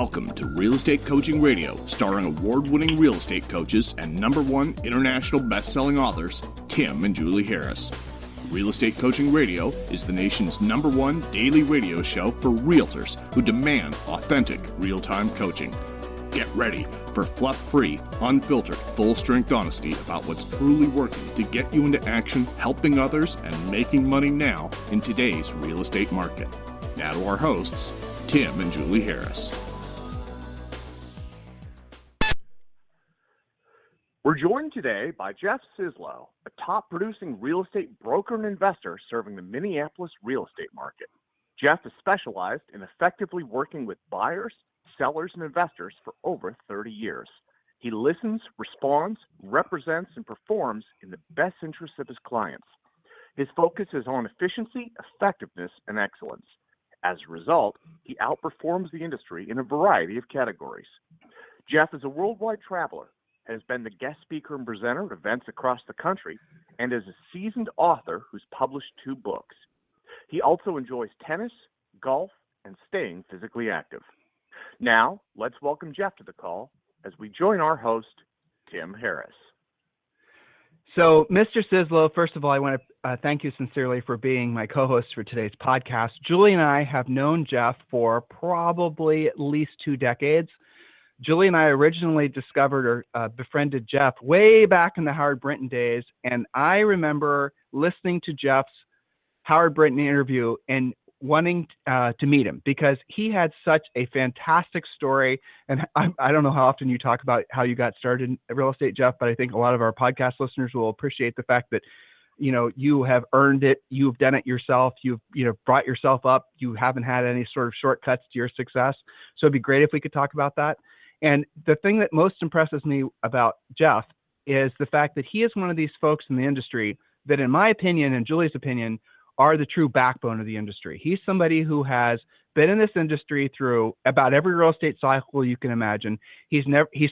Welcome to Real Estate Coaching Radio, starring award-winning real estate coaches and #1 international best-selling authors, Tim and Julie Harris. Real Estate Coaching Radio is the nation's #1 daily radio show for realtors who demand authentic, real-time coaching. Get ready for fluff-free, unfiltered, full-strength honesty about what's truly working to get you into action, helping others, and making money now in today's real estate market. Now to our hosts, Tim and Julie Harris. We're joined today by Jeff Scislow, a top-producing real estate broker and investor serving the Minneapolis real estate market. Jeff is specialized in effectively working with buyers, sellers, and investors for over 30 years. He listens, responds, represents, and performs in the best interests of his clients. His focus is on efficiency, effectiveness, and excellence. As a result, he outperforms the industry in a variety of categories. Jeff is a worldwide traveler, has been the guest speaker and presenter at events across the country, and is a seasoned author who's published 2 books. He also enjoys tennis, golf, and staying physically active. Now, let's welcome Jeff to the call as we join our host, Tim Harris. So, Mr. Scislow, first of all, I want to thank you sincerely for being my co-host for today's podcast. Julie and I have known Jeff for probably at least 2 decades. Julie and I originally discovered or befriended Jeff way back in the Howard Brinton days, and I remember listening to Jeff's Howard Brinton interview and wanting to meet him because he had such a fantastic story. And I don't know how often you talk about how you got started in real estate, Jeff, but I think a lot of our podcast listeners will appreciate the fact that, you know, you have earned it. You've done it yourself. You've, brought yourself up. You haven't had any sort of shortcuts to your success. So it'd be great if we could talk about that. And the thing that most impresses me about Jeff is the fact that he is one of these folks in the industry that, in my opinion and Julie's opinion, are the true backbone of the industry. He's somebody who has been in this industry through about every real estate cycle you can imagine. He's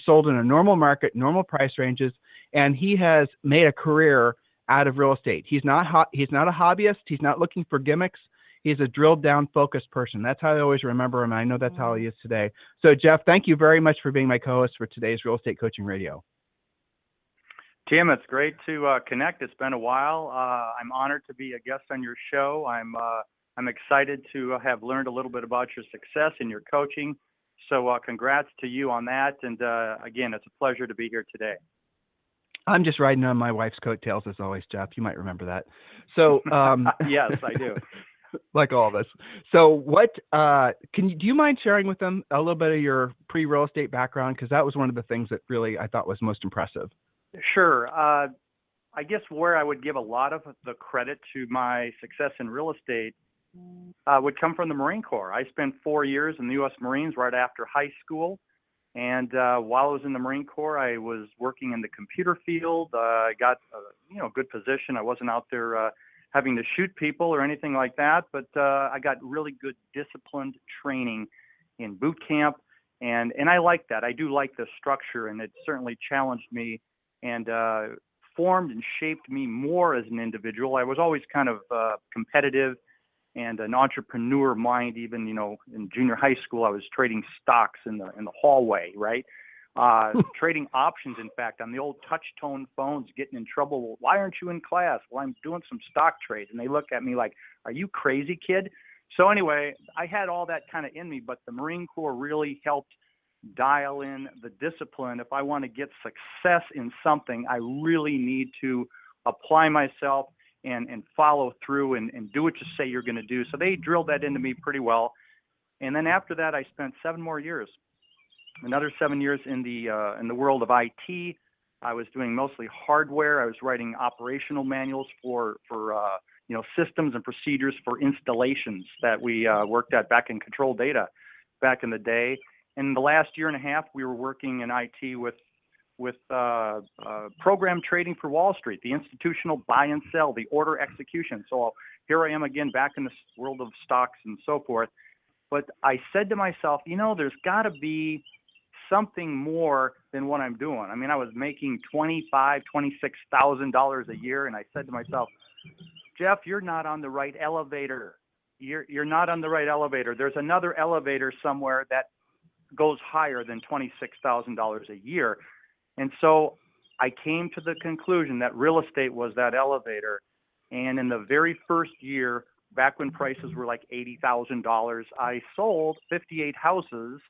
sold in a normal market, normal price ranges, and he has made a career out of real estate. He's not a hobbyist. He's not looking for gimmicks. He's a drilled down, focused person. That's how I always remember him. And I know that's how he is today. So, Jeff, thank you very much for being my co-host for today's Real Estate Coaching Radio. Tim, it's great to connect. It's been a while. I'm honored to be a guest on your show. I'm excited to have learned a little bit about your success and your coaching. So congrats to you on that. And again, it's a pleasure to be here today. I'm just riding on my wife's coattails as always, Jeff. You might remember that. So yes, I do. Like all of us. So what, do you mind sharing with them a little bit of your pre-real estate background? Because that was one of the things that really I thought was most impressive. Sure. I guess where I would give a lot of the credit to my success in real estate would come from the Marine Corps. I spent 4 years in the U.S. Marines right after high school. And while I was in the Marine Corps, I was working in the computer field. I got a good position. I wasn't out there having to shoot people or anything like that, but I got really good disciplined training in boot camp, and I like that. I do like the structure, and it certainly challenged me and formed and shaped me more as an individual. I was always kind of competitive and an entrepreneur mind. Even in junior high school, I was trading stocks in the hallway, right? Trading options, in fact, on the old touch-tone phones, getting in trouble. Well, why aren't you in class? Well, I'm doing some stock trades. And they look at me like, are you crazy, kid? So anyway, I had all that kind of in me, but the Marine Corps really helped dial in the discipline. If I want to get success in something, I really need to apply myself and follow through and do what you say you're going to do. So they drilled that into me pretty well. And then after that, I spent 7 more years. Another 7 years in the world of IT. I was doing mostly hardware. I was writing operational manuals for systems and procedures for installations that we worked at back in Control Data back in the day. And the last year and a half, we were working in IT with program trading for Wall Street, the institutional buy and sell, the order execution. So here I am again back in this world of stocks and so forth. But I said to myself, there's got to be something more than what I'm doing. I mean, I was making $26,000 a year, and I said to myself, Jeff, you're not on the right elevator. You're not on the right elevator. There's another elevator somewhere that goes higher than $26,000 a year. And so I came to the conclusion that real estate was that elevator. And in the very first year, back when prices were like $80,000, I sold 58 houses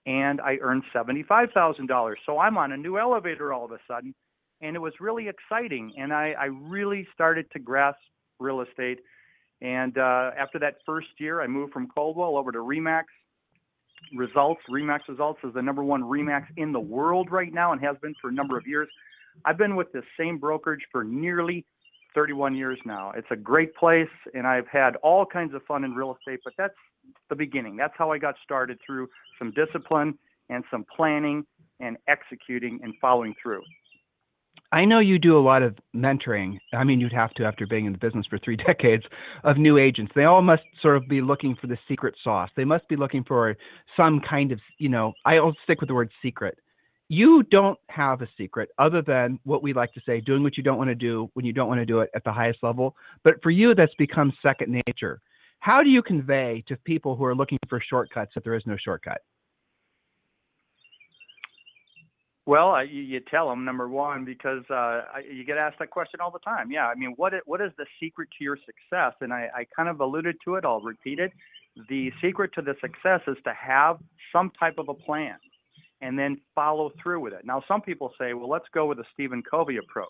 and I earned $75,000. So I'm on a new elevator all of a sudden. And it was really exciting. And I really started to grasp real estate. And after that first year, I moved from Coldwell over to Remax Results. Remax Results is the number one Remax in the world right now and has been for a number of years. I've been with the same brokerage for nearly 31 years now. It's a great place, and I've had all kinds of fun in real estate, but that's the beginning. That's how I got started, through some discipline and some planning and executing and following through. I know you do a lot of mentoring. I mean, you'd have to after being in the business for 3 decades, of new agents. They all must sort of be looking for the secret sauce. They must be looking for some kind of, I'll stick with the word secret. You don't have a secret other than what we like to say, doing what you don't want to do when you don't want to do it at the highest level. But for you, that's become second nature. How do you convey to people who are looking for shortcuts that there is no shortcut? Well, you tell them, number one, because you get asked that question all the time. Yeah, I mean, what is the secret to your success? And I kind of alluded to it. I'll repeat it. The secret to the success is to have some type of a plan and then follow through with it. Now, some people say, well, let's go with the Stephen Covey approach.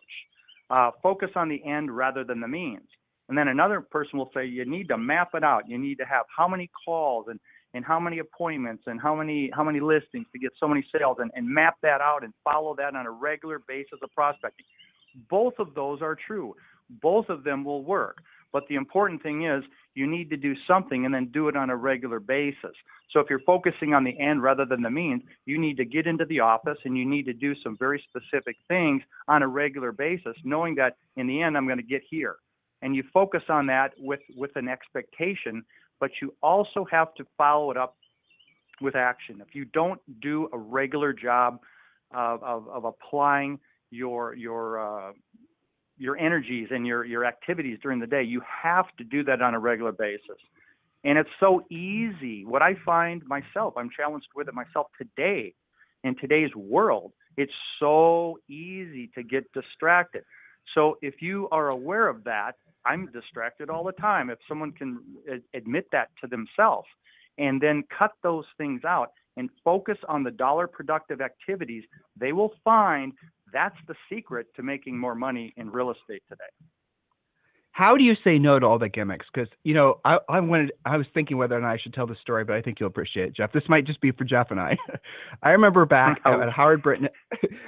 Focus on the end rather than the means. And then another person will say, you need to map it out. You need to have how many calls and how many appointments and how many listings to get so many sales, and map that out and follow that on a regular basis of prospecting. Both of those are true. Both of them will work. But the important thing is you need to do something and then do it on a regular basis. So if you're focusing on the end rather than the means, you need to get into the office and you need to do some very specific things on a regular basis, knowing that in the end I'm going to get here. And you focus on that with an expectation, but you also have to follow it up with action. If you don't do a regular job of applying your energies and your activities during the day, you have to do that on a regular basis. And it's so easy. What I find myself, I'm challenged with it myself today, in today's world, it's so easy to get distracted. So if you are aware of that, I'm distracted all the time. If someone can admit that to themselves and then cut those things out and focus on the dollar productive activities, they will find that's the secret to making more money in real estate today. How do you say no to all the gimmicks? Because, I was thinking whether or not I should tell the story, but I think you'll appreciate it, Jeff. This might just be for Jeff and I. I remember back at a Howard Britton.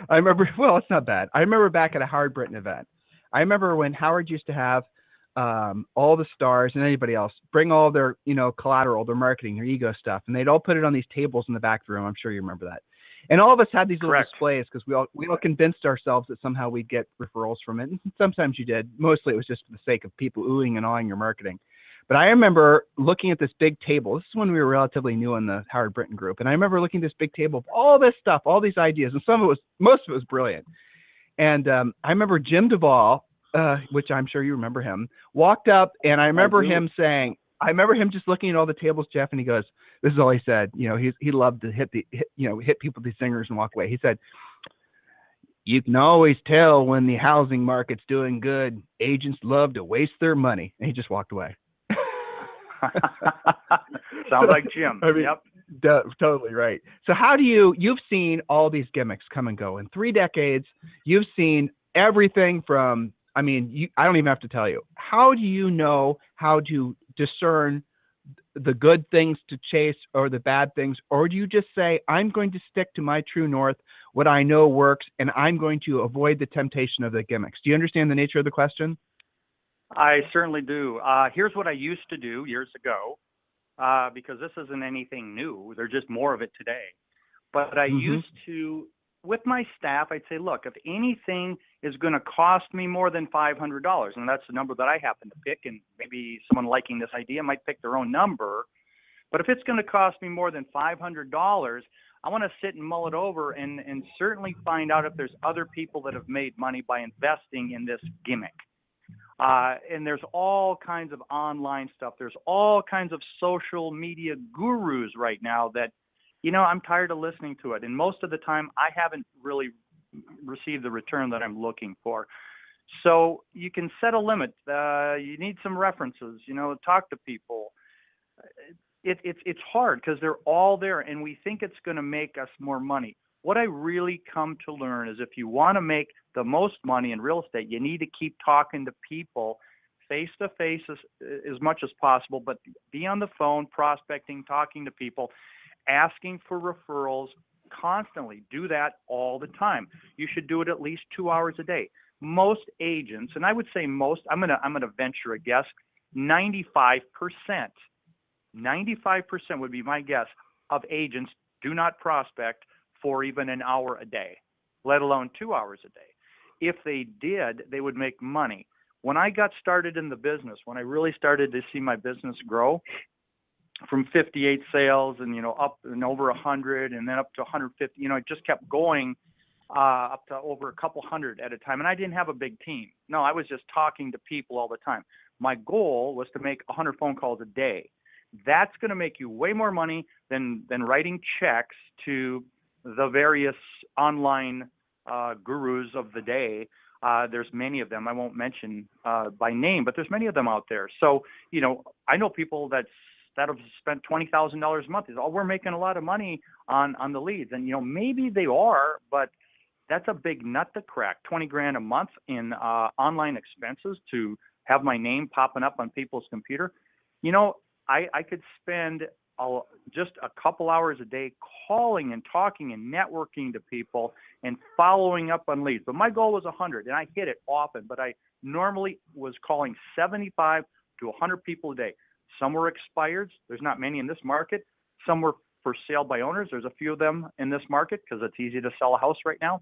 Well, it's not bad. I remember back at a Howard Britton event. I remember when Howard used to have all the stars and anybody else bring all their, collateral, their marketing, their ego stuff, and they'd all put it on these tables in the back of the room. I'm sure you remember that. And all of us had these little displays because we all convinced ourselves that somehow we'd get referrals from it. And sometimes you did. Mostly it was just for the sake of people oohing and awing your marketing. But I remember looking at this big table. This is when we were relatively new in the Howard Britton group. And I remember looking at this big table of all this stuff, all these ideas, and most of it was brilliant. And I remember Jim Duvall, which I'm sure you remember him, walked up, and I remember him just looking at all the tables, Jeff, and he goes, this is all he said. He loved to hit people with these zingers and walk away. He said, you can always tell when the housing market's doing good. Agents love to waste their money. And he just walked away. Sounds like Jim. Yep. Totally right. So how do you've seen all these gimmicks come and go in 3 decades. You've seen everything from, I don't even have to tell you. How do you know how to discern the good things to chase or the bad things? Or do you just say, I'm going to stick to my true north, what I know works, and I'm going to avoid the temptation of the gimmicks? Do you understand the nature of the question? I certainly do. Here's what I used to do years ago, because this isn't anything new. There's just more of it today. But I used to, with my staff, I'd say, look, if anything is going to cost me more than $500, and that's the number that I happen to pick, and maybe someone liking this idea might pick their own number, but if it's going to cost me more than $500, I want to sit and mull it over and certainly find out if there's other people that have made money by investing in this gimmick. And there's all kinds of online stuff. There's all kinds of social media gurus right now that I'm tired of listening to it. And most of the time, I haven't really received the return that I'm looking for. So you can set a limit. You need some references, talk to people. It's hard because they're all there, and we think it's going to make us more money. What I really come to learn is if you want to make the most money in real estate, you need to keep talking to people face to face as much as possible, but be on the phone, prospecting, talking to people, asking for referrals constantly. Do that all the time. You should do it at least 2 hours a day. Most agents, and I would say most, I'm gonna venture a guess, 95% would be my guess of agents do not prospect for even an hour a day, let alone 2 hours a day. If they did, they would make money. When I got started in the business, when I really started to see my business grow from 58 sales and, up and over 100 and then up to 150, it just kept going up to over a couple hundred at a time. And I didn't have a big team. No, I was just talking to people all the time. My goal was to make 100 phone calls a day. That's going to make you way more money than writing checks to the various online gurus of the day. There's many of them. I won't mention by name, but there's many of them out there. So, I know people that have spent $20,000 a month. Is, we're making a lot of money on the leads. And, maybe they are, but that's a big nut to crack. 20 grand a month in online expenses to have my name popping up on people's computer. I could spend just a couple hours a day calling and talking and networking to people and following up on leads. But my goal was 100, and I hit it often. But I normally was calling 75 to 100 people a day. Some were expired. There's not many in this market. Some were for sale by owners. There's a few of them in this market because it's easy to sell a house right now.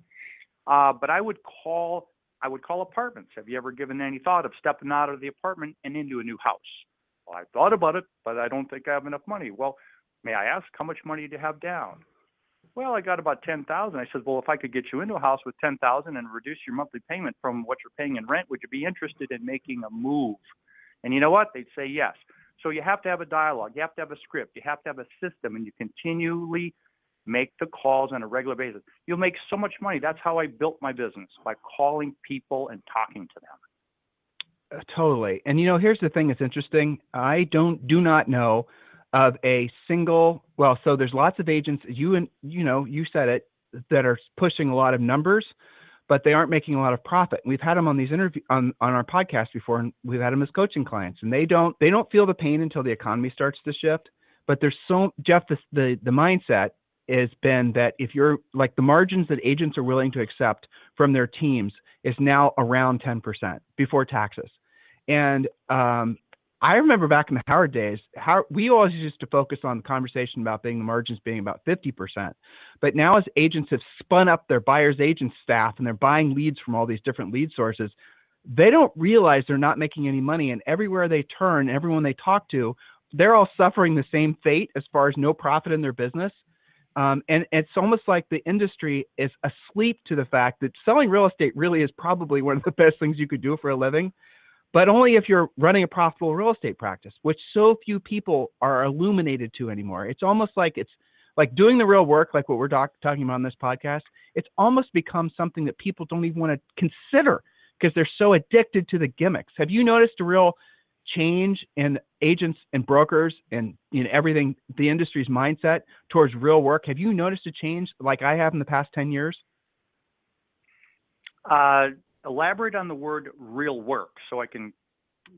But I would call apartments. Have you ever given any thought of stepping out of the apartment and into a new house? Well, I thought about it, but I don't think I have enough money. Well, may I ask, how much money do you have down? Well, I got about $10,000. I said, well, if I could get you into a house with $10,000 and reduce your monthly payment from what you're paying in rent, would you be interested in making a move? And you know what? They'd say yes. So you have to have a dialogue. You have to have a script. You have to have a system, and you continually make the calls on a regular basis. You'll make so much money. That's how I built my business, by calling people and talking to them. Totally. And here's the thing that's interesting. I do not know of a single, so there's lots of agents, you said it, that are pushing a lot of numbers, but they aren't making a lot of profit. We've had them on these on our podcast before, and we've had them as coaching clients, and they don't feel the pain until the economy starts to shift. But there's Jeff, the mindset has been that if you're like, the margins that agents are willing to accept from their teams is now around 10% before taxes. And I remember back in the Howard days, we always used to focus on the conversation about the margins being about 50%. But now, as agents have spun up their buyer's agent staff and they're buying leads from all these different lead sources, they don't realize they're not making any money. And everywhere they turn, everyone they talk to, they're all suffering the same fate as far as no profit in their business. And it's almost like the industry is asleep to the fact that selling real estate really is probably one of the best things you could do for a living. But only if you're running a profitable real estate practice, which so few people are illuminated to anymore. It's almost like it's like doing the real work, like what we're talking about on this podcast. It's almost become something that people don't even want to consider because they're so addicted to the gimmicks. Have you noticed a real change in agents and brokers and everything, the industry's mindset towards real work? Have you noticed a change like I have in the past 10 years? Elaborate on the word real work so I can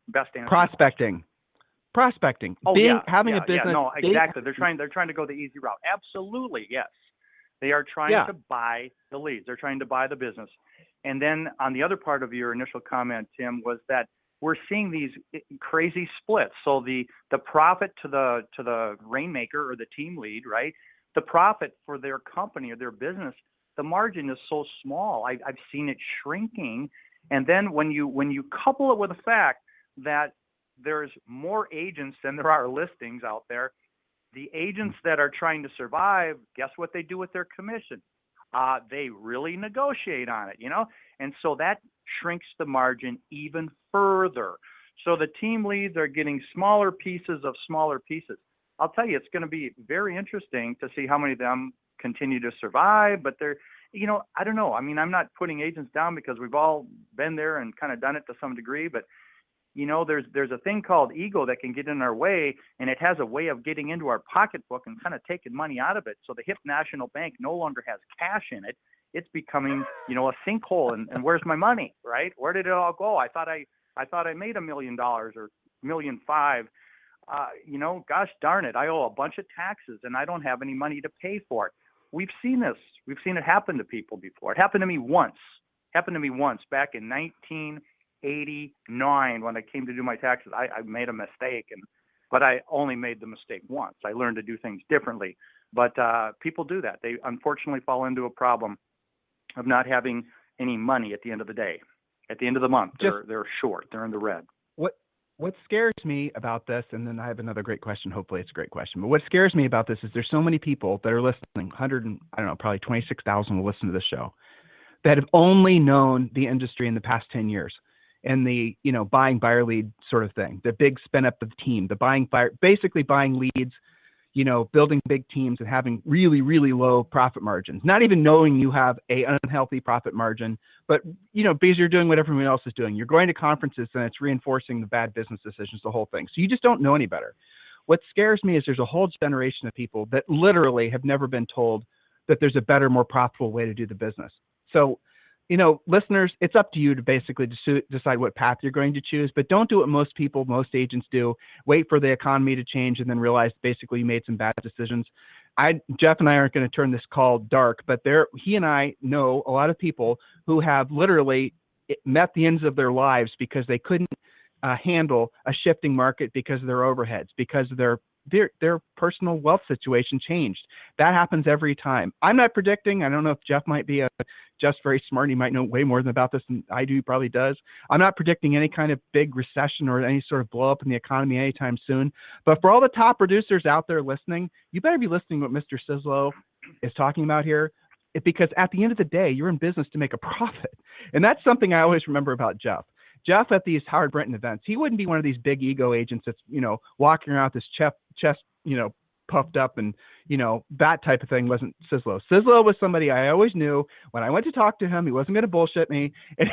best answer. Prospecting. Oh, having a business. Yeah, no, exactly. They're trying to go the easy route. Absolutely, yes. They are trying to buy the leads. They're trying to buy the business. And then on the other part of your initial comment, Tim, was that we're seeing these crazy splits. So the profit to the rainmaker or the team lead, right? The profit for their company or their business, the margin is so small. I've seen it shrinking. And then when you couple it with the fact that there's more agents than there are listings out there, the agents that are trying to survive, guess what they do with their commission? They really negotiate on it, and so that shrinks the margin even further. So the team leads are getting smaller pieces of smaller pieces. I'll tell you, it's going to be very interesting to see how many of them continue to survive. But they're, I don't know. I mean, I'm not putting agents down because we've all been there and kind of done it to some degree. But there's a thing called ego that can get in our way, and it has a way of getting into our pocketbook and kind of taking money out of it. So the hip national bank no longer has cash in it. It's becoming, a sinkhole. And where's my money, right? Where did it all go? I thought I made $1 million or $1.5 million. Gosh darn it, I owe a bunch of taxes and I don't have any money to pay for it. We've seen this. We've seen it happen to people before. It happened to me once. Back in 1989 when I came to do my taxes. I made a mistake, but I only made the mistake once. I learned to do things differently. But people do that. They unfortunately fall into a problem of not having any money at the end of the day. At the end of the month, they're short. They're in the red. What scares me about this, and then I have another great question. Hopefully it's a great question. But what scares me about this is there's so many people that are listening, probably 26,000 will listen to this show, that have only known the industry in the past 10 years and the, buying buyer lead sort of thing, the big spin up of the team, basically buying leads, building big teams and having really, really low profit margins, not even knowing you have a unhealthy profit margin, but, because you're doing what everyone else is doing. You're going to conferences and it's reinforcing the bad business decisions, the whole thing. So you just don't know any better. What scares me is there's a whole generation of people that literally have never been told that there's a better, more profitable way to do the business. So, listeners, it's up to you to basically decide what path you're going to choose, but don't do what most agents do. Wait for the economy to change and then realize basically you made some bad decisions. Jeff and I aren't going to turn this call dark, but he and I know a lot of people who have literally met the ends of their lives because they couldn't handle a shifting market because of their overheads, because of their personal wealth situation changed. That happens every time. I'm not predicting. I don't know if Jeff might be just very smart. He might know way more about this than I do. He probably does. I'm not predicting any kind of big recession or any sort of blow up in the economy anytime soon. But for all the top producers out there listening, you better be listening to what Mr. Scislow is talking about here, because at the end of the day, you're in business to make a profit. And that's something I always remember about Jeff. Jeff at these Howard Brenton events, he wouldn't be one of these big ego agents that's, walking around with his chest, puffed up and, that type of thing wasn't Scislow. Scislow was somebody I always knew when I went to talk to him, he wasn't going to bullshit me and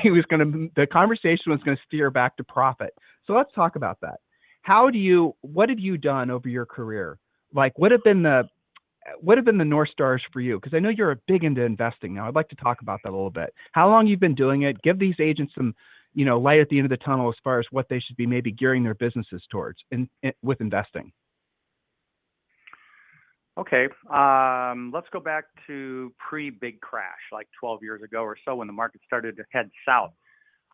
the conversation was going to steer back to profit. So let's talk about that. What have you done over your career? Like what have been the North Stars for you? Because I know you're big into investing now. I'd like to talk about that a little bit. How long you've been doing it? Give these agents some, light at the end of the tunnel as far as what they should be maybe gearing their businesses towards with investing. Okay, let's go back to pre-big crash, like 12 years ago or so when the market started to head south.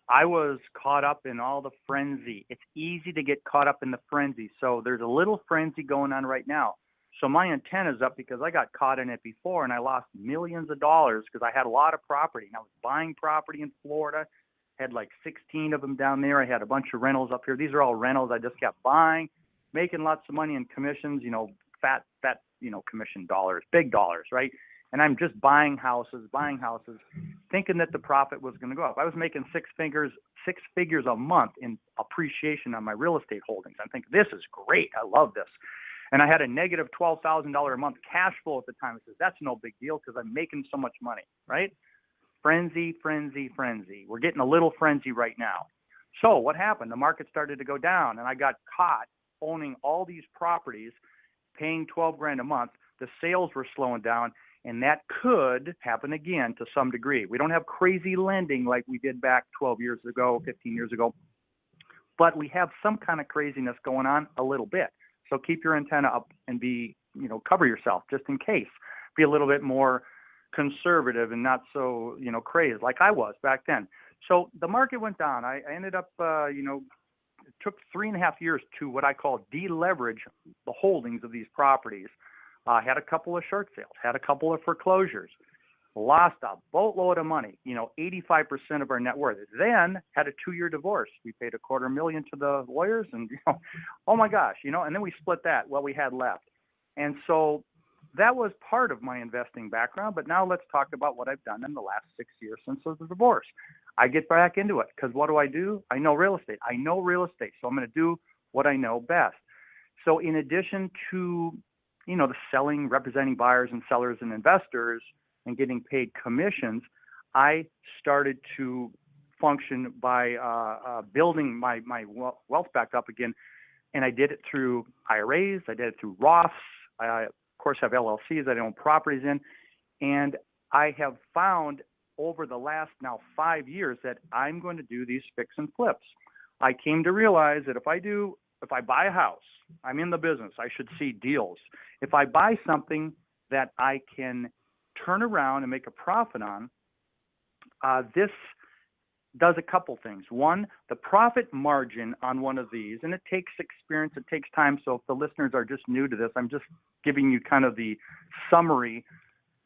I was caught up in all the frenzy. It's easy to get caught up in the frenzy. So there's a little frenzy going on right now. So my antenna's up because I got caught in it before and I lost millions of dollars because I had a lot of property. And I was buying property in Florida, had like 16 of them down there. I had a bunch of rentals up here. These are all rentals I just kept buying, making lots of money in commissions, fat, commission dollars, big dollars, right? And I'm just buying houses, thinking that the profit was going to go up. I was making six figures a month in appreciation on my real estate holdings. I'm thinking, this is great. I love this. And I had a negative $12,000 a month cash flow at the time. I said, that's no big deal because I'm making so much money, right? Frenzy. We're getting a little frenzy right now. So what happened? The market started to go down and I got caught owning all these properties, paying $12,000 a month. The sales were slowing down, and that could happen again to some degree. We don't have crazy lending like we did back 12 years ago, 15 years ago, but we have some kind of craziness going on a little bit. So keep your antenna up and cover yourself just in case. Be a little bit more conservative and not so, crazy like I was back then. So the market went down. I ended up, it took 3.5 years to what I call deleverage the holdings of these properties. Had a couple of short sales, had a couple of foreclosures, lost a boatload of money, 85% of our net worth. Then had a 2-year divorce. We paid $250,000 to the lawyers and, oh my gosh, and then we split what we had left. And so that was part of my investing background. But now let's talk about what I've done in the last 6 years since the divorce. I get back into it because what do? I know real estate. So I'm going to do what I know best. So in addition to, the selling, representing buyers and sellers and investors and getting paid commissions, I started to function by building my wealth back up again. And I did it through IRAs. I did it through Roths. I, of course, have LLCs that I own properties in. And I have found over the last now 5 years that I'm going to do these fix and flips. I came to realize that if I buy a house, I'm in the business, I should see deals. If I buy something that I can turn around and make a profit on, this does a couple things. One, the profit margin on one of these, and it takes experience, it takes time. So if the listeners are just new to this, I'm just giving you kind of the summary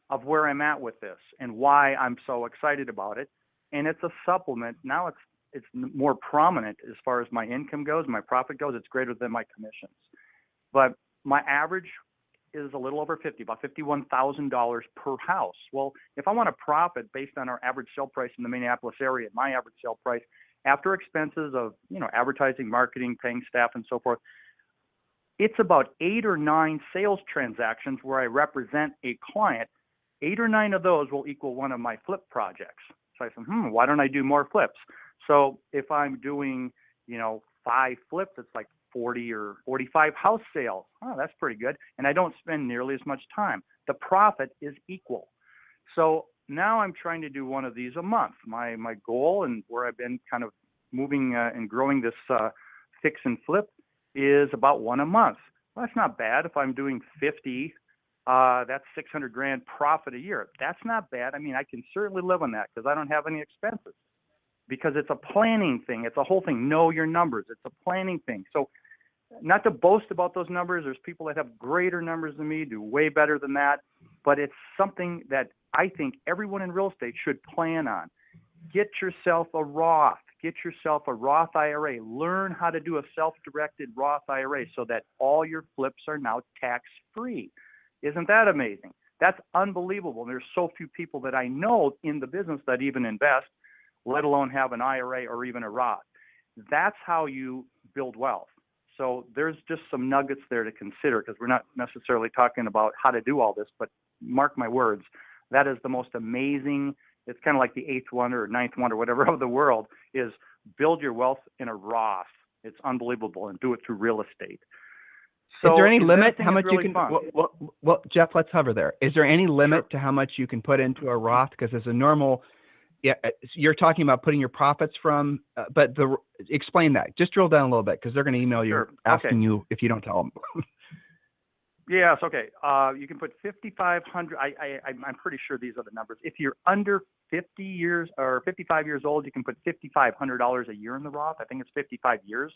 of where I'm at with this and why I'm so excited about it. And it's a supplement. Now it's more prominent as far as my income goes, my profit goes. It's greater than my commissions. But my average is a little over 50, about $51,000 per house. Well, if I want to profit based on our average sale price in the Minneapolis area, my average sale price after expenses of, advertising, marketing, paying staff and so forth, it's about 8 or 9 sales transactions where I represent a client. 8 or 9 of those will equal one of my flip projects. So I said, why don't I do more flips? So if I'm doing, 5 flips, it's like 40 or 45 house sales. Oh, that's pretty good. And I don't spend nearly as much time. The profit is equal. So now I'm trying to do one of these a month. My goal and where I've been kind of moving and growing this fix and flip is about one a month. Well, that's not bad. If I'm doing 50, that's $600,000 profit a year. That's not bad. I mean, I can certainly live on that because I don't have any expenses. Because it's a planning thing. It's a whole thing. Know your numbers. It's a planning thing. So not to boast about those numbers. There's people that have greater numbers than me, do way better than that. But it's something that I think everyone in real estate should plan on. Get yourself a Roth. Get yourself a Roth IRA. Learn how to do a self-directed Roth IRA so that all your flips are now tax-free. Isn't that amazing? That's unbelievable. There's so few people that I know in the business that even invest, let alone have an IRA or even a Roth. That's how you build wealth. So there's just some nuggets there to consider because we're not necessarily talking about how to do all this, but mark my words, that is the most amazing. It's kind of like the 8th wonder or 9th wonder, whatever of the world, is build your wealth in a Roth. It's unbelievable, and do it through real estate. So is there any limit how much really you can? Well, Jeff, let's hover there. Is there any limit to how much you can put into a Roth? Because as a normal, you're talking about putting your profits from, but explain that. Just drill down a little bit because they're going to email you asking you if you don't tell them. Yes, okay. You can put $5,500. I'm pretty sure these are the numbers. If you're under 50 years or 55 years old, you can put $5,500 a year in the Roth. I think it's 55 years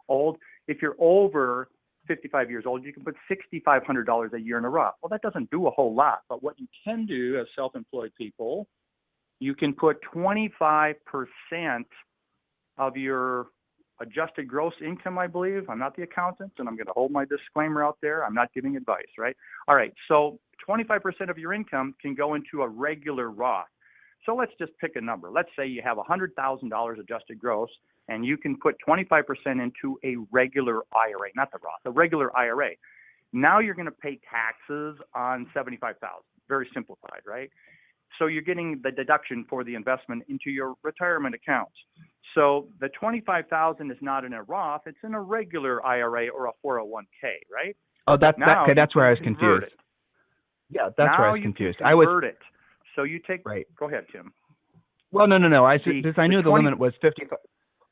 old. If you're over 55 years old, you can put $6,500 a year in a Roth. Well, that doesn't do a whole lot, but what you can do as self-employed people, you can put 25% of your adjusted gross income, I believe. I'm not the accountant, and I'm going to hold my disclaimer out there. I'm not giving advice, right? All right, so 25% of your income can go into a regular Roth. So let's just pick a number. Let's say you have $100,000 adjusted gross, and you can put 25% into a regular IRA, not the Roth, a regular IRA. Now you're going to pay taxes on $75,000. Very simplified, right? So you're getting the deduction for the investment into your retirement accounts. So the $25,000 is not in a Roth; it's in a regular IRA or a 401k, right? Oh, that's where I was confused. Yeah, that's where I was confused. I convert it. So you take. Right. Go ahead, Tim. Well, no. I knew the limit was 55.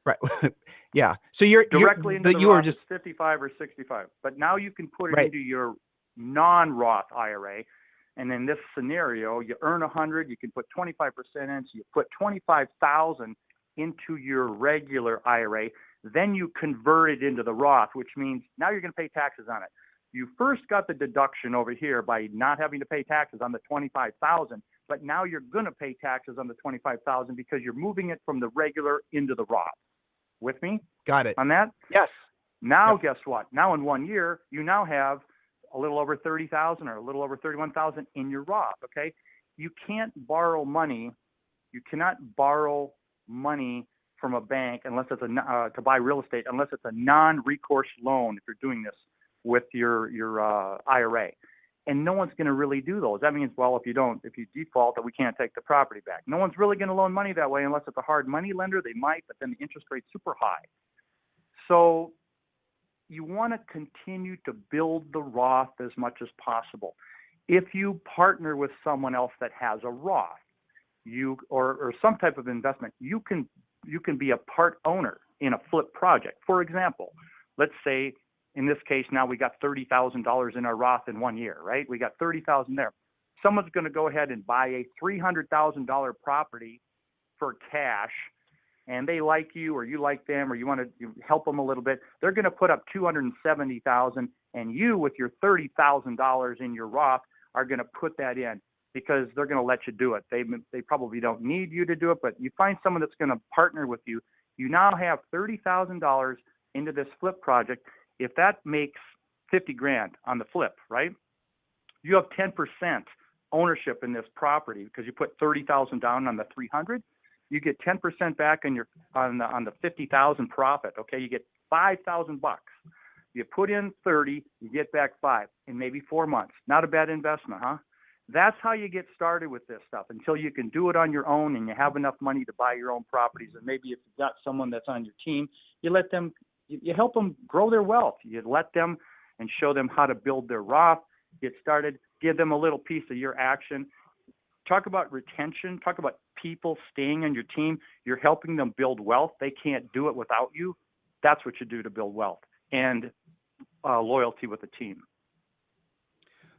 Right. Yeah. So you're directly into the you Roth were just 55 or 65, but now you can put it into your non-Roth IRA. And in this scenario, you earn 100, you can put 25% in, so you put 25,000 into your regular IRA. Then you convert it into the Roth, which means now you're going to pay taxes on it. You first got the deduction over here by not having to pay taxes on the 25,000, but now you're going to pay taxes on the 25,000 because you're moving it from the regular into the Roth. With me? Got it. On that? Yes. Now, Guess what? Now in 1 year, you now have a little over 30,000 or a little over 31,000 in your Roth. Okay, you can't borrow money. You cannot borrow money from a bank unless it's to buy real estate, unless it's a non-recourse loan. If you're doing this with your IRA. And no one's going to really do those. That means, well, if you default, that we can't take the property back. No one's really going to loan money that way unless it's a hard money lender. They might, but then the interest rate's super high. So you want to continue to build the Roth as much as possible. If you partner with someone else that has a Roth, or some type of investment, you can be a part owner in a flip project. For example, let's say in this case now we got $30,000 in our Roth in 1 year, right? We got $30,000 there. Someone's going to go ahead and buy a $300,000 property for cash, and they like you or you like them or you want to help them a little bit. They're going to put up $270,000, and you with your $30,000 in your Roth are going to put that in, because they're going to let you do it. They probably don't need you to do it, but you find someone that's going to partner with you. You now have $30,000 into this flip project. If that makes 50 grand on the flip, right? You have 10% ownership in this property because you put 30,000 down on the 300. You get 10% back on the 50,000 profit. Okay, you get $5,000. You put in 30, you get back 5 in maybe 4 months. Not a bad investment, huh? That's how you get started with this stuff, until you can do it on your own and you have enough money to buy your own properties. And maybe if you've got someone that's on your team, you let them, you help them grow their wealth. You let them and show them how to build their Roth, get started, give them a little piece of your action. Talk about retention, talk about people staying on your team. You're helping them build wealth. They can't do it without you. That's what you do to build wealth and loyalty with the team.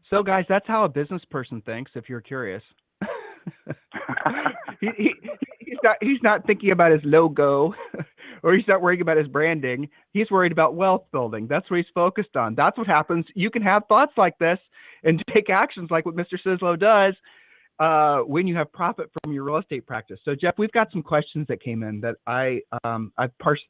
So, guys, that's how a business person thinks, if you're curious. He's not thinking about his logo or he's not worrying about his branding. He's worried about wealth building. That's what he's focused on. That's what happens. You can have thoughts like this and take actions like what Mr. Scislow does when you have profit from your real estate practice. So, Jeff, we've got some questions that came in that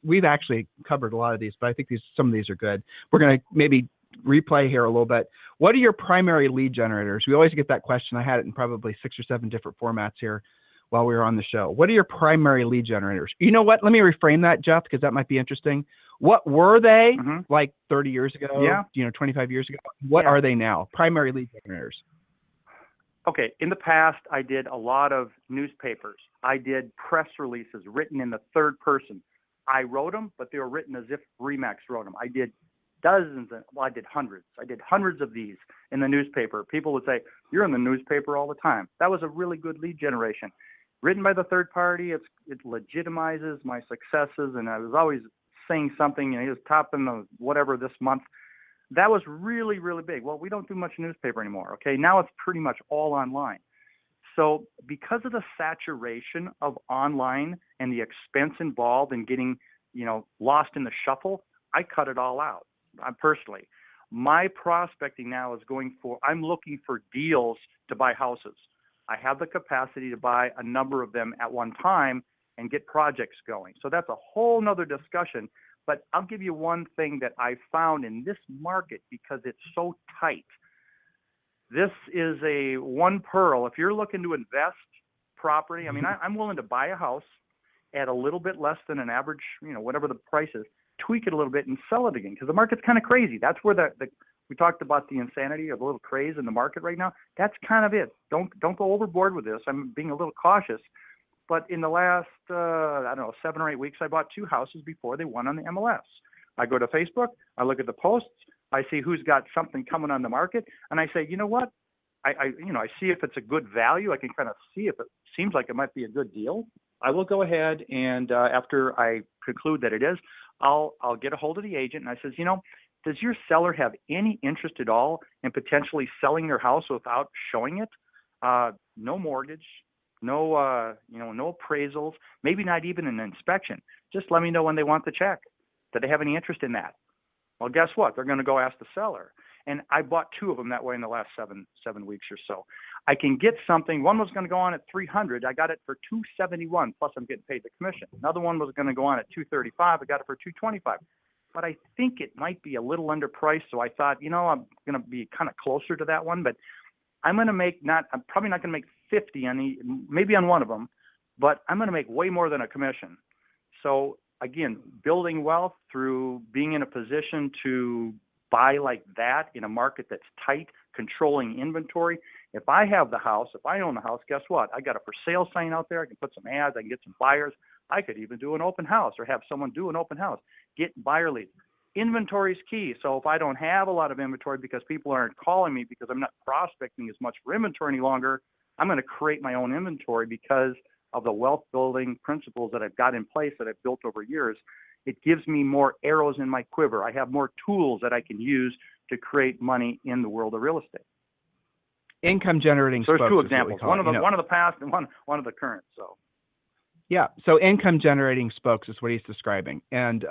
we've actually covered a lot of these, but I think some of these are good. We're going to maybe replay here a little bit. What are your primary lead generators? We always get that question. I had it in probably 6 or 7 different formats here while we were on the show. What are your primary lead generators? You know what? Let me reframe that, Jeff, because that might be interesting. What were they like 30 years ago? Yeah. 25 years ago? What are they now? Primary lead generators. Okay. In the past, I did a lot of newspapers. I did press releases written in the third person. I wrote them, but they were written as if RE/MAX wrote them. I did I did hundreds. I did hundreds of these in the newspaper. People would say, "You're in the newspaper all the time." That was a really good lead generation. Written by the third party, it legitimizes my successes, and I was always saying something, he was topping the whatever this month. That was really, really big. Well, we don't do much newspaper anymore, okay? Now it's pretty much all online. So because of the saturation of online and the expense involved in getting, lost in the shuffle, I cut it all out. Personally, my prospecting now is I'm looking for deals to buy houses. I have the capacity to buy a number of them at one time and get projects going. So that's a whole nother discussion. But I'll give you one thing that I found in this market, because it's so tight. This is a one pearl. If you're looking to invest property, I'm willing to buy a house at a little bit less than an average, whatever the price is, tweak it a little bit and sell it again, because the market's kind of crazy. That's where we talked about the insanity of a little craze in the market right now. That's kind of it. Don't go overboard with this. I'm being a little cautious. But in the last, 7 or 8 weeks, I bought 2 houses before they went on the MLS. I go to Facebook, I look at the posts, I see who's got something coming on the market, and I say, you know what? I see if it's a good value. I can kind of see if it seems like it might be a good deal. I will go ahead and after I conclude that it is, I'll get a hold of the agent and I says, does your seller have any interest at all in potentially selling their house without showing it? No mortgage, no appraisals, maybe not even an inspection. Just let me know when they want the check. Do they have any interest in that? Well, guess what? They're going to go ask the seller. And I bought 2 of them that way in the last seven weeks or so. I can get something. One was going to go on at $300. I got it for $271. Plus, I'm getting paid the commission. Another one was going to go on at $235. I got it for $225. But I think it might be a little underpriced. So I thought, I'm going to be kind of closer to that one. But I'm going to make I'm probably not going to make 50 on maybe on one of them, but I'm going to make way more than a commission. So again, building wealth through being in a position to buy like that in a market that's tight, controlling inventory. If I have the house, if I own the house, guess what? I got a for sale sign out there. I can put some ads. I can get some buyers. I could even do an open house or have someone do an open house, get buyer leads. Inventory is key. So if I don't have a lot of inventory because people aren't calling me because I'm not prospecting as much for inventory any longer, I'm going to create my own inventory because of the wealth building principles that I've got in place that I've built over years. It gives me more arrows in my quiver. I have more tools that I can use to create money in the world of real estate. Income generating spokes. So there's two examples. examples, one of the past and one of the current. So. Yeah, so income generating spokes is what he's describing. And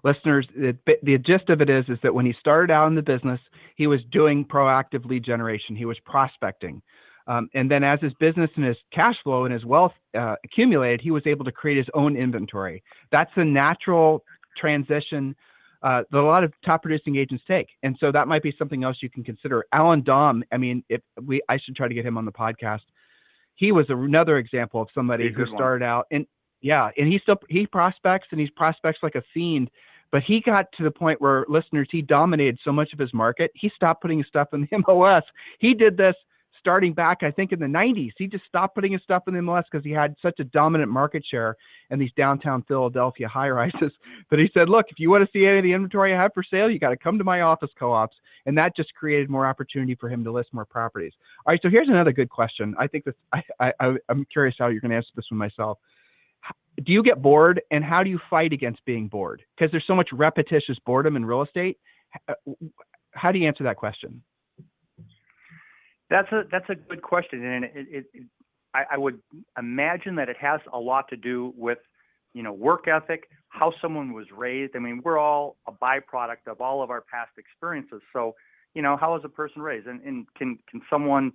listeners, the gist of it is that when he started out in the business, he was doing proactive lead generation. He was prospecting. And then as his business and his cash flow and his wealth accumulated, he was able to create his own inventory. That's a natural transition that a lot of top producing agents take. And so that might be something else you can consider. Alan Dom, I mean, I should try to get him on the podcast. He was another example of somebody who started out, and he prospects, and he prospects like a fiend. But he got to the point where, listeners, he dominated so much of his market, he stopped putting his stuff in the MLS. He did this starting back, I think, in the 90s. He just stopped putting his stuff in the MLS because he had such a dominant market share in these downtown Philadelphia high-rises that he said, look, if you want to see any of the inventory I have for sale, you got to come to my office co-ops. And that just created more opportunity for him to list more properties. All right, so here's another good question. I think this, I'm curious how you're going to answer this one myself. Do you get bored, and how do you fight against being bored? Because there's so much repetitious boredom in real estate. How do you answer that question? That's a good question, and I would imagine that it has a lot to do with, work ethic, how someone was raised. I mean, we're all a byproduct of all of our past experiences. So, how is a person raised, and can someone,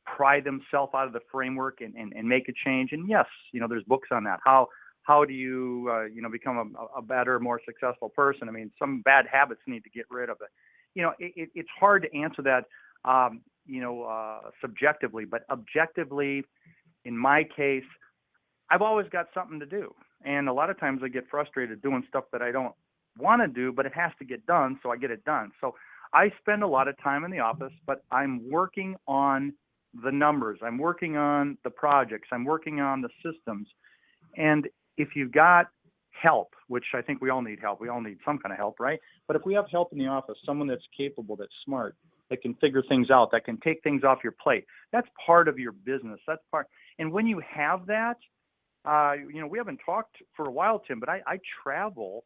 pry themselves out of the framework and make a change? And yes, there's books on that. How do you, become a better, more successful person? I mean, some bad habits need to get rid of it. It's hard to answer that. Subjectively, but objectively, in my case, I've always got something to do. And a lot of times I get frustrated doing stuff that I don't want to do, but it has to get done, so I get it done. So I spend a lot of time in the office, but I'm working on the numbers. I'm working on the projects. I'm working on the systems. And if you've got help, which I think we all need help, we all need some kind of help, right? But if we have help in the office, someone that's capable, that's smart, that can figure things out, that can take things off your plate, that's part of your business. That's part. And when you have that, we haven't talked for a while, Tim, but I travel.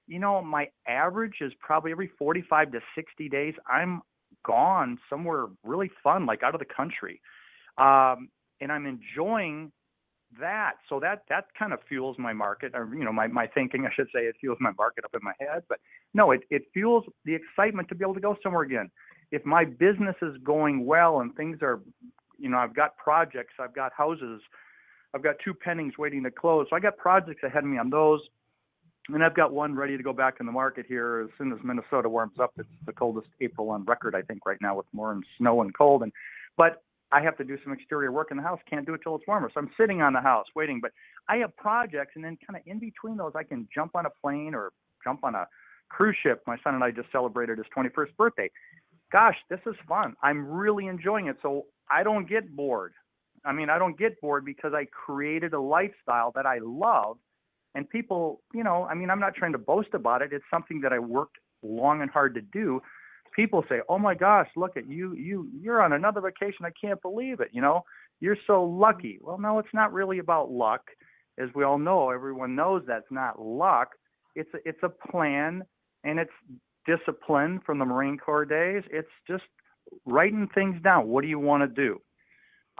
My average is probably every 45 to 60 days, I'm gone somewhere really fun, like out of the country. And I'm enjoying that. So that kind of fuels my market, or, my thinking, I should say. It fuels my market up in my head. But no, it fuels the excitement to be able to go somewhere again. If my business is going well and things are, I've got projects, I've got houses, I've got 2 pendings waiting to close. So I got projects ahead of me on those. And I've got one ready to go back in the market here as soon as Minnesota warms up. It's the coldest April on record, I think, right now, with more and snow and cold. But I have to do some exterior work in the house. Can't do it till it's warmer. So I'm sitting on the house waiting. But I have projects, and then kind of in between those, I can jump on a plane or jump on a cruise ship. My son and I just celebrated his 21st birthday. Gosh, this is fun. I'm really enjoying it. So I don't get bored. I mean, I don't get bored because I created a lifestyle that I love. And people, I'm not trying to boast about it. It's something that I worked long and hard to do. People say, oh my gosh, look at you. You're on another vacation. I can't believe it. You're so lucky. Well, no, it's not really about luck. As we all know, everyone knows that's not luck. It's a plan, and it's discipline from the Marine Corps days. It's just writing things down. What do you want to do?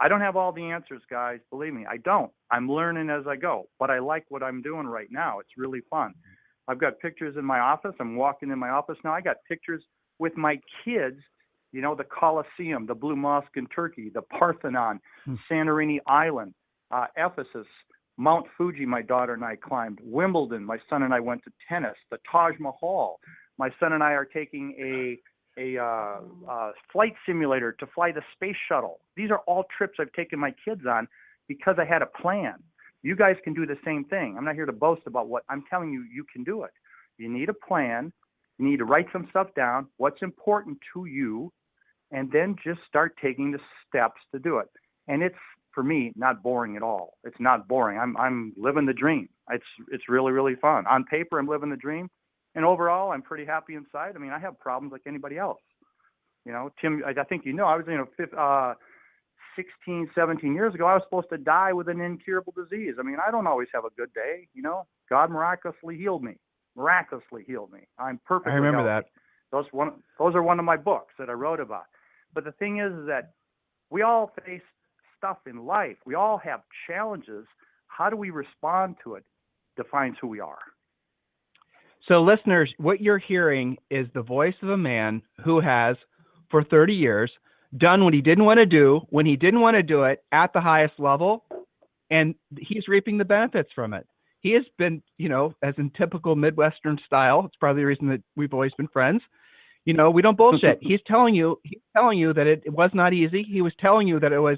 I don't have all the answers, guys. Believe me, I don't. I'm learning as I go, but I like what I'm doing right now. It's really fun. I've got pictures in my office. I'm walking in my office now. I got pictures with my kids, the Colosseum, the Blue Mosque in Turkey, the Parthenon, Santorini Island, Ephesus, Mount Fuji, my daughter and I climbed, Wimbledon, my son and I went to tennis, the Taj Mahal. My son and I are taking a flight simulator to fly the space shuttle. These are all trips I've taken my kids on because I had a plan. You guys can do the same thing. I'm not here to boast about what I'm telling you. You can do it. You need a plan, You need to write some stuff down, what's important to you, and then just start taking the steps to do it. And it's, for me, not boring at all. It's not boring. I'm living the dream. It's really, really fun. On paper, I'm living the dream. And overall, I'm pretty happy inside. I mean, I have problems like anybody else. You know, Tim, I think you know, I was 16, 17 years ago, I was supposed to die with an incurable disease. I mean, I don't always have a good day, you know. God miraculously healed me. I'm perfectly I remember healthy. that. Those are one of my books that I wrote about. But the thing is that we all face stuff in life. We all have challenges. How do we respond to it defines who we are. So listeners, what you're hearing is the voice of a man who has, for 30 years, done what he didn't want to do, when he didn't want to do it at the highest level, and he's reaping the benefits from it. He has been, you know, as in typical Midwestern style, it's probably the reason that we've always been friends. You know, we don't bullshit. He's telling you that it was not easy. He was telling you that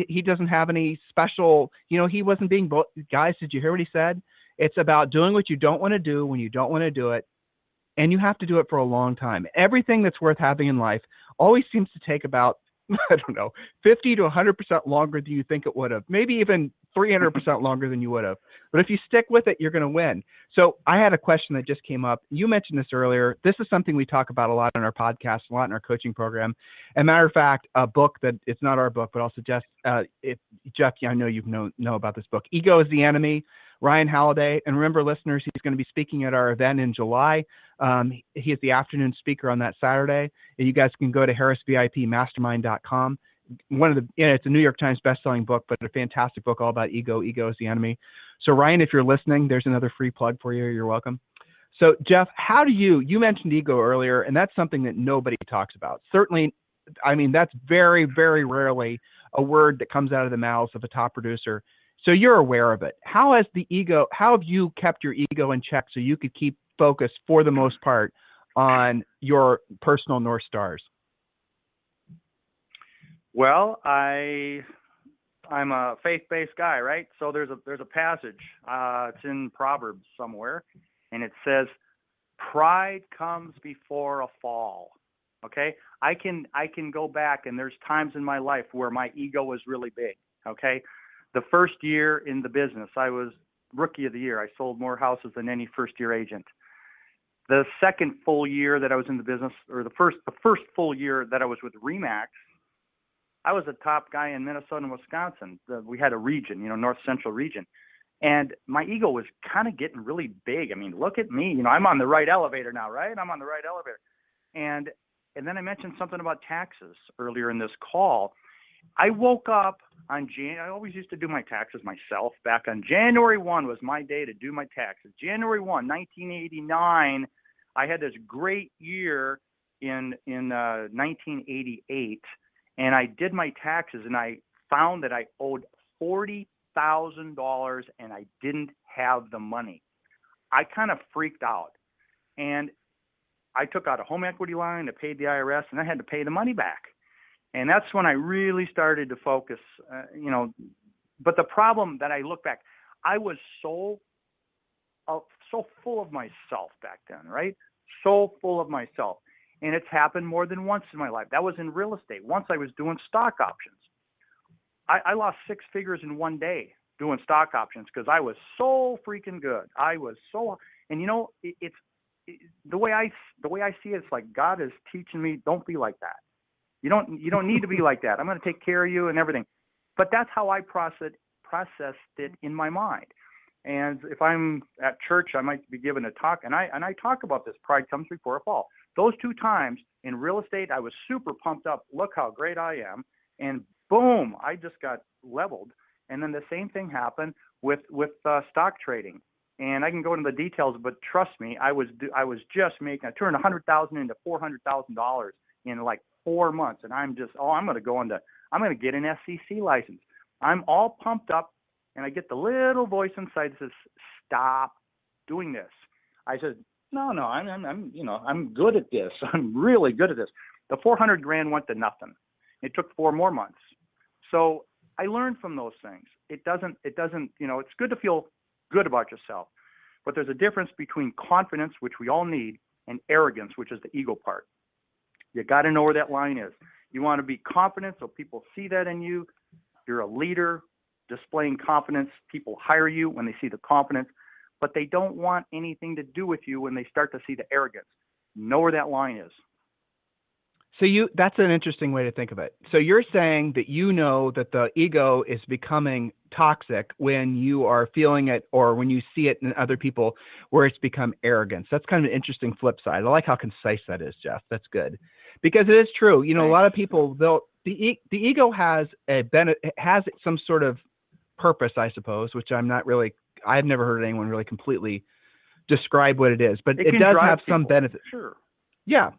he doesn't have any special, you know, he wasn't being, guys, did you hear what he said? It's about doing what you don't want to do when you don't want to do it. And you have to do it for a long time. Everything that's worth having in life always seems to take about, I don't know, 50 to 100% longer than you think it would have, maybe even 300% longer than you would have. But if you stick with it, you're going to win. So I had a question that just came up. You mentioned this earlier. This is something we talk about a lot in our podcast, a lot in our coaching program. As a matter of fact, a book that it's not our book, but I'll suggest, Jeff, I know you know about this book, Ego is the Enemy, Ryan Halliday. And remember, listeners, he's going to be speaking at our event in July. He is the afternoon speaker on that Saturday. And you guys can go to harrisvipmastermind.com. It's a New York Times bestselling book, but a fantastic book all about ego. Ego is the enemy. So Ryan, if you're listening, there's another free plug for you. You're welcome. So Jeff, how do you mentioned ego earlier, and that's something that nobody talks about. Certainly, I mean, that's very, very rarely a word that comes out of the mouths of a top producer. So you're aware of it. How have you kept your ego in check so you could keep focused for the most part on your personal North Stars? Well, I'm a faith-based guy, right? So there's a passage. It's in Proverbs somewhere, and it says, "Pride comes before a fall." Okay, I can go back, and there's times in my life where my ego was really big. Okay, the first year in the business, I was rookie of the year. I sold more houses than any first-year agent. The second full year that I was in the business, or the first full year that I was with Remax, I was a top guy in Minnesota and Wisconsin. We had a region, North Central region. And my ego was kind of getting really big. I mean, look at me. I'm on the right elevator now, right? I'm on the right elevator. And then I mentioned something about taxes earlier in this call. I woke up on I always used to do my taxes myself. Back on January 1 was my day to do my taxes. January 1, 1989, I had this great year in 1988. And I did my taxes, and I found that I owed $40,000, and I didn't have the money. I kind of freaked out, and I took out a home equity line to pay the IRS, and I had to pay the money back. And that's when I really started to focus, But the problem that I look back, I was so full of myself back then, right? So full of myself. And it's happened more than once in my life. That was in real estate. Once I was doing stock options. I lost 6 figures in one day doing stock options because I was so freaking good. And it's the way I see it, it's like God is teaching me, don't be like that. You don't need to be like that. I'm going to take care of you and everything. But that's how I processed it in my mind. And if I'm at church, I might be giving a talk, and I talk about this. Pride comes before a fall. Those 2 times in real estate, I was super pumped up. Look how great I am, and boom, I just got leveled. And then the same thing happened with stock trading. And I can go into the details, but trust me, I was just making. I turned $100,000 into $400,000 in like 4 months, and I'm going to get an SEC license. I'm all pumped up. And I get the little voice inside that says, "Stop doing this." I said, "No, I'm good at this. I'm really good at this." The $400,000 went to nothing. It took 4 more months. So I learned from those things. It doesn't. It's good to feel good about yourself, but there's a difference between confidence, which we all need, and arrogance, which is the ego part. You got to know where that line is. You want to be confident so people see that in you. You're a leader displaying confidence. People hire you when they see the confidence, but they don't want anything to do with you when they start to see the arrogance. Know where that line is. So that's an interesting way to think of it. So you're saying that you know that the ego is becoming toxic when you are feeling it or when you see it in other people where it's become arrogance. That's kind of an interesting flip side. I like how concise that is, Jeff. That's good. Because it is true. You know, a lot of people, the ego has has some sort of purpose, I suppose, which I've never heard anyone really completely describe what it is, but it does have some benefit. Sure. Yeah.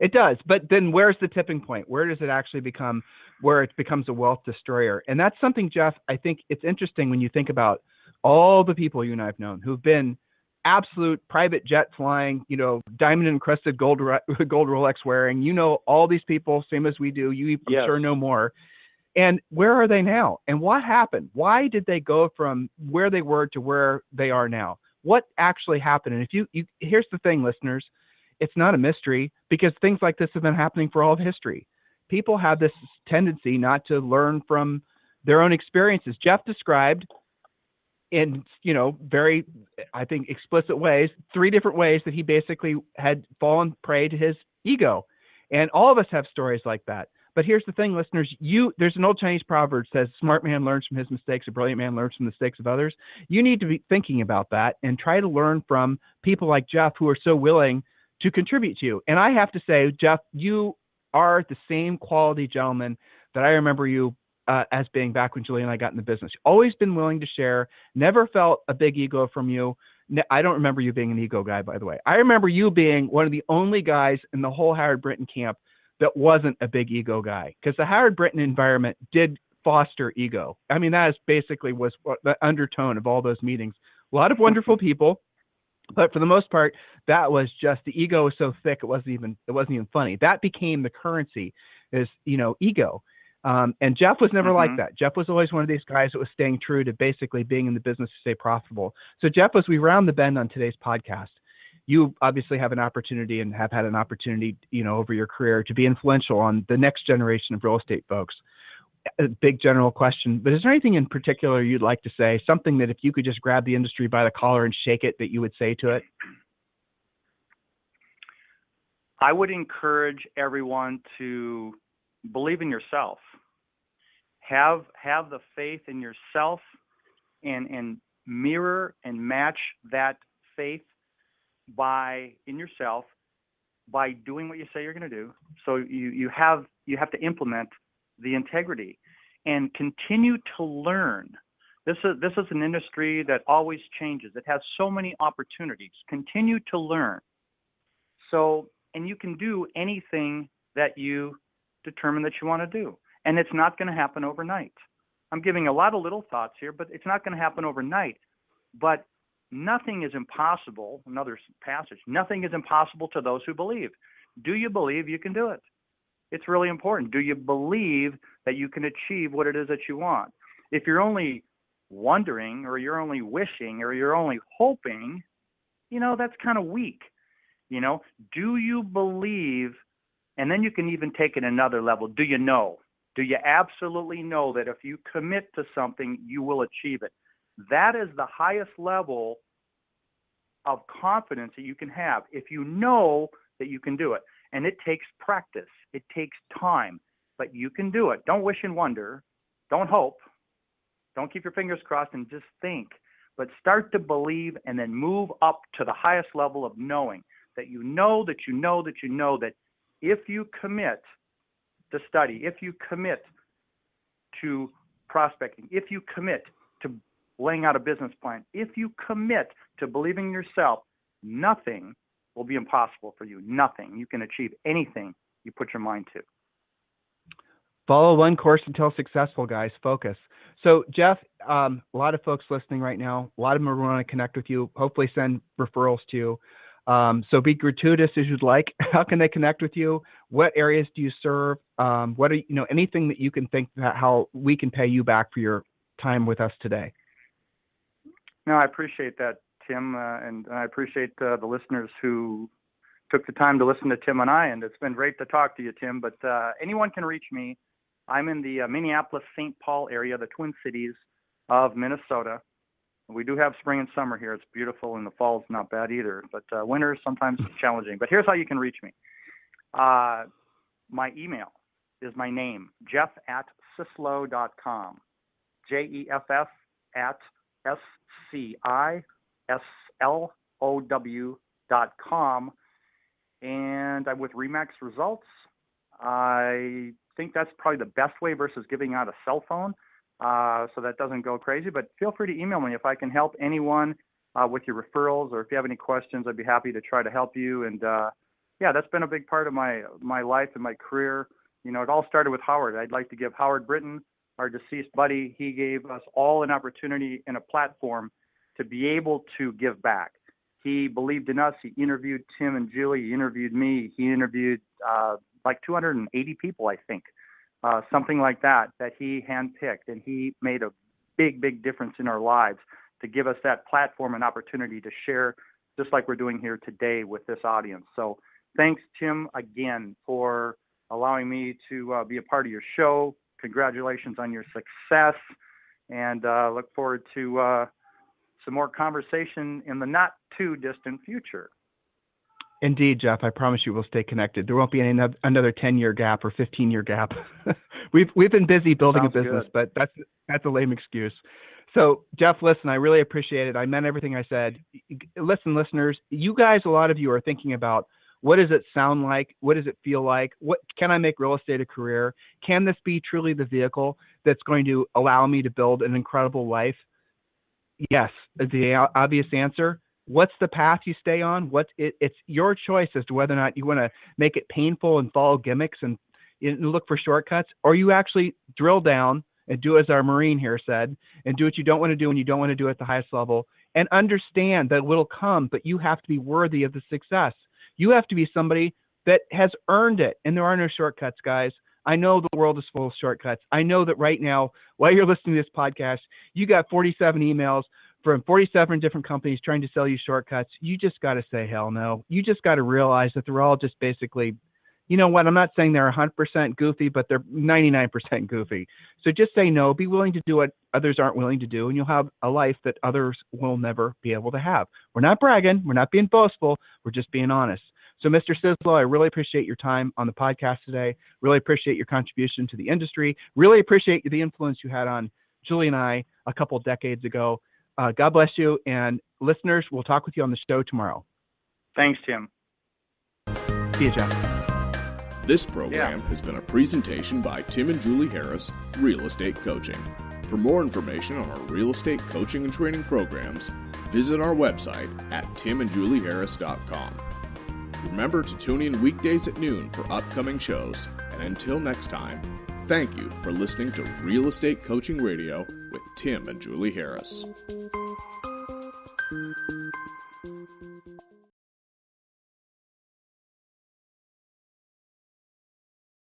It does, but then where's the tipping point? Where does it actually become where it becomes a wealth destroyer? And that's something, Jeff, I think it's interesting when you think about all the people you and I have known who've been absolute private jet flying, you know, diamond encrusted gold Rolex wearing, you know, all these people, same as we do, you I'm sure know more. And where are they now? And what happened? Why did they go from where they were to where they are now? What actually happened? And if you here's the thing, listeners, it's not a mystery because things like this have been happening for all of history. People have this tendency not to learn from their own experiences. Jeff described in, you know, very, I think, explicit ways, 3 different ways that he basically had fallen prey to his ego. And all of us have stories like that. But here's the thing, listeners, there's an old Chinese proverb that says, smart man learns from his mistakes, a brilliant man learns from the mistakes of others. You need to be thinking about that and try to learn from people like Jeff who are so willing to contribute to you. And I have to say, Jeff, you are the same quality gentleman that I remember you as being back when Julie and I got in the business. Always been willing to share, never felt a big ego from you. I don't remember you being an ego guy, by the way. I remember you being one of the only guys in the whole Howard Brinton camp that wasn't a big ego guy, because the Howard Brinton environment did foster ego. I mean, that is basically was the undertone of all those meetings. A lot of wonderful people, but for the most part, that was just, the ego was so thick it wasn't even funny. That became the currency, is, you know, ego. And Jeff was never like that. Jeff was always one of these guys that was staying true to basically being in the business to stay profitable. So Jeff, as we round the bend on today's podcast, you obviously have an opportunity and have had an opportunity, you know, over your career to be influential on the next generation of real estate folks. A big general question, but is there anything in particular you'd like to say, something that if you could just grab the industry by the collar and shake it, that you would say to it? I would encourage everyone to believe in yourself. Have the faith in yourself and mirror and match that faith in yourself by doing what you say you're going to do. So you have to implement the integrity and continue to learn. This is an industry that always changes. It has so many opportunities. Continue to learn. And you can do anything that you determine that you want to do. And it's not going to happen overnight. I'm giving a lot of little thoughts here, but it's not going to happen overnight. But nothing is impossible. Another passage. Nothing is impossible to those who believe. Do you believe you can do it? It's really important. Do you believe that you can achieve what it is that you want? If you're only wondering, or you're only wishing, or you're only hoping, you know, that's kind of weak. You know, do you believe? And then you can even take it another level. Do you know? Do you absolutely know that if you commit to something, you will achieve it? That is the highest level of confidence that you can have, if you know that you can do it. And it takes practice. It takes time, but you can do it. Don't wish and wonder. Don't hope. Don't keep your fingers crossed and just think, but start to believe and then move up to the highest level of knowing that you know that you know that you know that if you commit to study, if you commit to prospecting, if you commit to laying out a business plan, if you commit to believing in yourself, nothing will be impossible for you. Nothing. You can achieve anything you put your mind to. Follow one course until successful, guys. Focus. So, Jeff, a lot of folks listening right now, a lot of them want to connect with you, hopefully send referrals to you. So be gratuitous as you'd like. How can they connect with you? What areas do you serve? What are, you know, anything that you can think that how we can pay you back for your time with us today? No, I appreciate that, Tim, and I appreciate the listeners who took the time to listen to Tim and I, and it's been great to talk to you, Tim. But anyone can reach me. I'm in the Minneapolis-St. Paul area, the Twin Cities of Minnesota. We do have spring and summer here. It's beautiful, and the fall's not bad either. But winter is sometimes challenging. But here's how you can reach me. My email is my name, jeff@scislow.com. jeff@scislow.com. And I'm with Remax Results. I think that's probably the best way versus giving out a cell phone, so that doesn't go crazy. But feel free to email me if I can help anyone with your referrals, or if you have any questions, I'd be happy to try to help you. And yeah, that's been a big part of my life and my career. You know, it all started with Howard. I'd like to give Howard Britton, our deceased buddy, he gave us all an opportunity and a platform to be able to give back. He believed in us. He interviewed Tim and Julie. He interviewed me. He interviewed like 280 people, I think, something like that he handpicked. And he made a big, big difference in our lives to give us that platform and opportunity to share, just like we're doing here today with this audience. So thanks, Tim, again, for allowing me to be a part of your show. Congratulations on your success, and look forward to some more conversation in the not too distant future. Indeed, Jeff, I promise you we'll stay connected. There won't be another 10-year gap or 15-year gap. We've been busy building Sounds a business, good. but that's a lame excuse. So, Jeff, listen, I really appreciate it. I meant everything I said. Listen, listeners, you guys, a lot of you are thinking about, what does it sound like? What does it feel like? What can I make real estate a career? Can this be truly the vehicle that's going to allow me to build an incredible life? Yes, the obvious answer. What's the path you stay on? It's your choice as to whether or not you want to make it painful and follow gimmicks and look for shortcuts, or you actually drill down and do as our Marine here said, and do what you don't want to do, and you don't want to do it at the highest level, and understand that it will come, but you have to be worthy of the success. You have to be somebody that has earned it, and there are no shortcuts, guys. I know the world is full of shortcuts. I know that right now, while you're listening to this podcast, you got 47 emails from 47 different companies trying to sell you shortcuts. You just got to say hell no. You just got to realize that they're all just basically, you know what, I'm not saying they're 100% goofy, but they're 99% goofy. So just say no. Be willing to do what others aren't willing to do, and you'll have a life that others will never be able to have. We're not bragging. We're not being boastful. We're just being honest. So, Mr. Scislow, I really appreciate your time on the podcast today. Really appreciate your contribution to the industry. Really appreciate the influence you had on Julie and I a couple of decades ago. God bless you. And listeners, we'll talk with you on the show tomorrow. Thanks, Tim. See you, Jeff. This program has been a presentation by Tim and Julie Harris, Real Estate Coaching. For more information on our real estate coaching and training programs, visit our website at timandjulieharris.com. Remember to tune in weekdays at noon for upcoming shows. And until next time, thank you for listening to Real Estate Coaching Radio with Tim and Julie Harris.